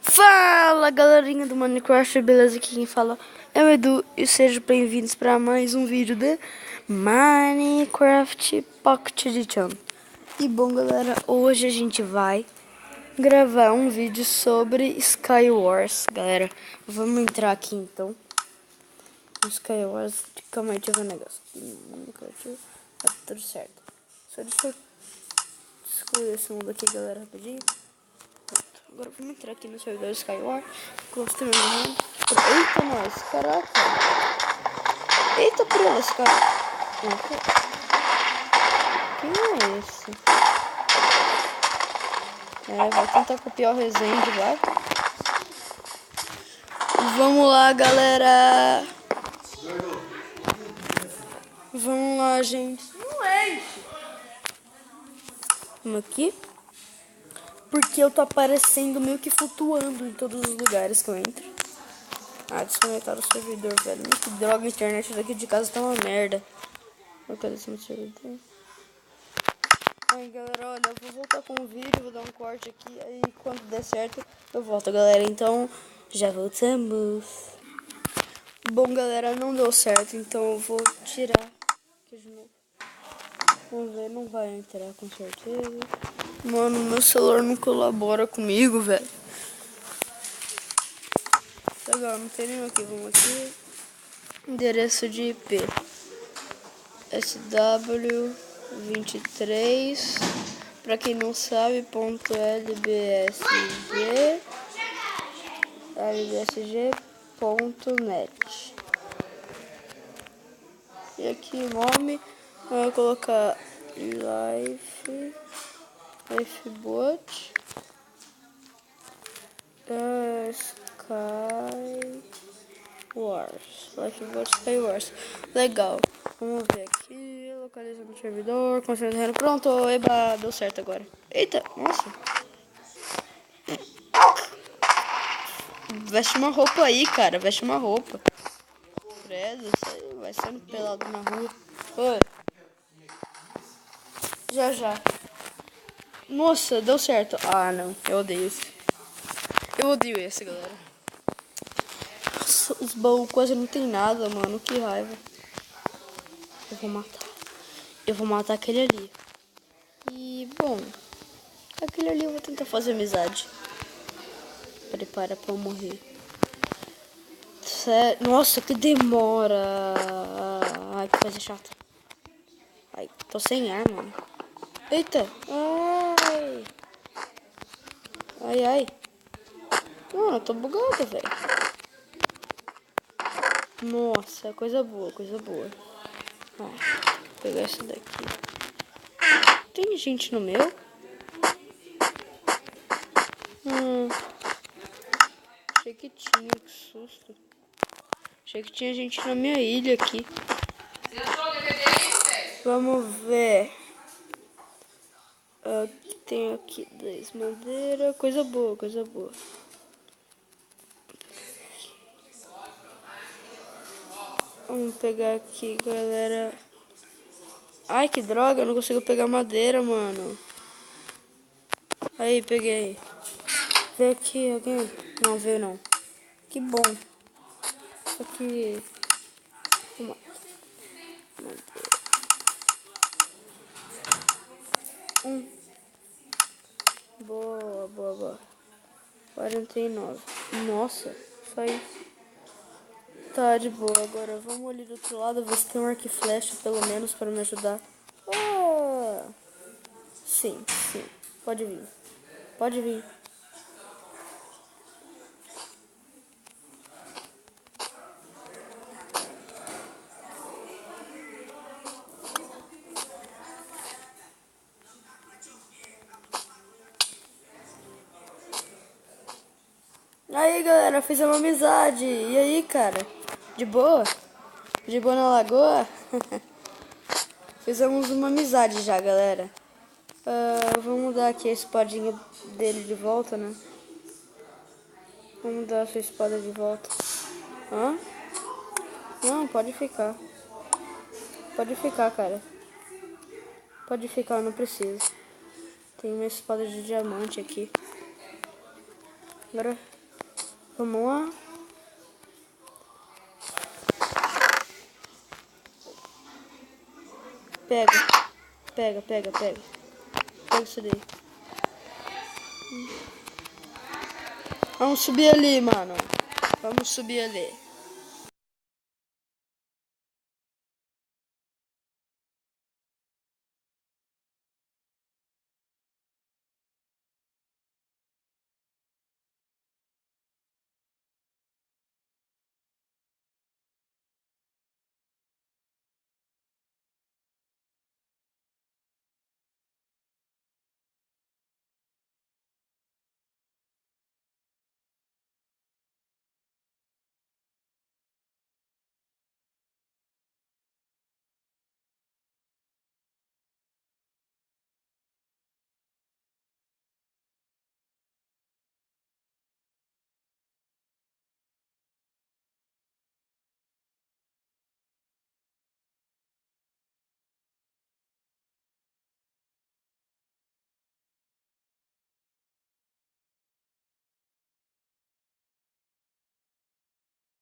Fala galerinha do Minecraft, beleza? Aqui quem fala é o Edu e sejam bem-vindos para mais um vídeo de Minecraft Pocket Edition. E bom galera, hoje a gente vai gravar um vídeo sobre Skywars, galera. Vamos entrar aqui então no Skywars. Calma aí, deixa eu ver um negócio. Tá tudo certo. Só deixa eu excluir esse mundo aqui, galera, rapidinho. Agora vamos entrar aqui no servidor Skywars. Construindo. Eita, nós, caraca. Eita, prela, cara. Quem é esse? Vai tentar copiar o Resende, vai. Vamos lá, galera. Vamos lá, gente. Não é isso. Vamos aqui. Porque eu tô aparecendo meio que flutuando em todos os lugares que eu entro. Desconectar o servidor, velho. Que droga, a internet daqui de casa tá uma merda. Cadê esse meu servidor? Aí, galera, olha, eu vou voltar com o vídeo, vou dar um corte aqui. Aí, quando der certo, eu volto, galera. Então, já voltamos. Bom, galera, não deu certo, então eu vou tirar aqui de novo. Vamos ver, não vai entrar com certeza. Mano, meu celular não colabora comigo, velho. Legal, não tem nenhum aqui. Vamos aqui. Endereço de IP. SW23. Pra quem não sabe, .lbsg.net. E aqui o nome. Eu vou colocar Lifebot Skywars. Lifebot Skywars. Legal. Vamos ver aqui. Localizando o servidor. Construindo terreno. Pronto. Eba, deu certo agora. Eita, nossa. Veste uma roupa aí, cara. Veste uma roupa. Credo, vai sendo pelado na rua. Oi. Já. Nossa, deu certo. Ah, não. Eu odeio esse. Eu odeio esse, galera. Nossa, os baús quase não tem nada, mano. Que raiva. Eu vou matar aquele ali. E, bom, aquele ali eu vou tentar fazer amizade. Prepara pra eu morrer. Sério? Nossa, que demora. Ai, que coisa chata. Ai, tô sem ar, mano. Eita. Ai. Mano, eu tô bugado, velho. Nossa, coisa boa. Vou pegar esse daqui. Tem gente no meu? Achei que tinha, que susto. Achei que tinha gente na minha ilha aqui. Vamos ver. Tem aqui 10 madeira. Coisa boa. Vamos pegar aqui, galera. Ai, que droga, eu não consigo pegar madeira, mano. Aí, peguei. Vê aqui, alguém? Não, veio não. Que bom. Só que... Boa. 49. Nossa, só isso. Tá, de boa. Agora vamos ali do outro lado, ver se tem um arco e flecha, pelo menos, para me ajudar. Sim. Pode vir. Aí, galera, fiz uma amizade. E aí, cara? De boa? De boa na lagoa? Fizemos uma amizade já, galera. Vamos dar aqui a espadinha dele de volta, né? Vamos dar a sua espada de volta. Hã? Não, pode ficar. Pode ficar, cara. Pode ficar, eu não preciso. Tem uma espada de diamante aqui. Agora Vamos lá. Pega. Pega isso daí. Vamos subir ali, mano. Vamos subir ali.